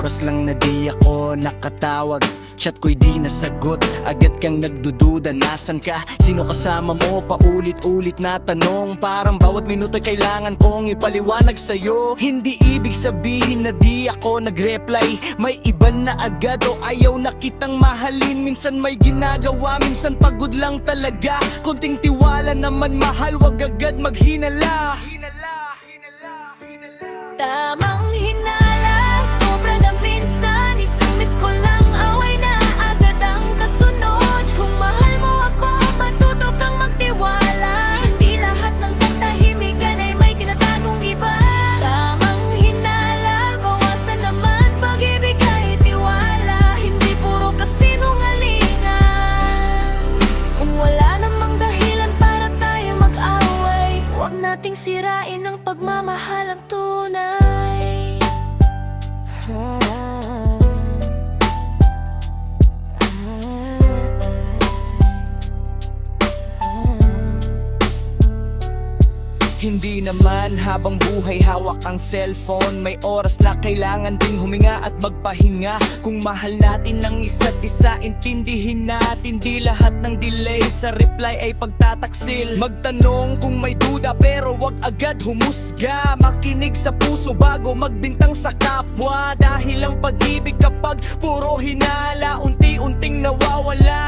oras lang na di ako nakatawag, chat ko'y di nasagot, agad kang nagdududa, nasan ka? Sino kasama mo? Paulit-ulit na tanong, parang bawat minuto kailangan kong ipaliwanag sa'yo. Hindi ibig sabihin na di ako nag-reply, may iba na agad o ayaw na kitang mahalin. Minsan may ginagawa, minsan pagod lang talaga. Konting tiwala naman mahal, wag agad maghinala. Tamang hinala, sobra na minsan. Isang miss ko lang, away na agad ang kasunod. Kung mahal mo ako, matuto kang magtiwala. Hindi lahat ng katahimikan ay may tinatagong iba. Tamang hinala, bawasan naman pag-ibig ay tiwala. Hindi puro kasinungalingan. Kung wala namang dahilan para tayo mag-away, huwag nating sirain ang pagmamahal ang tunay. Hindi naman habang buhay hawak ang cellphone, may oras na kailangan ding huminga at magpahinga. Kung mahal natin ang isa't isa, intindihin natin di lahat ng delay sa reply ay pagtataksil. Magtanong kung may duda pero wag agad humusga. Makinig sa puso bago magbintang sa kapwa. Dahil ang pag-ibig kapag puro hinala, unti-unting nawawala.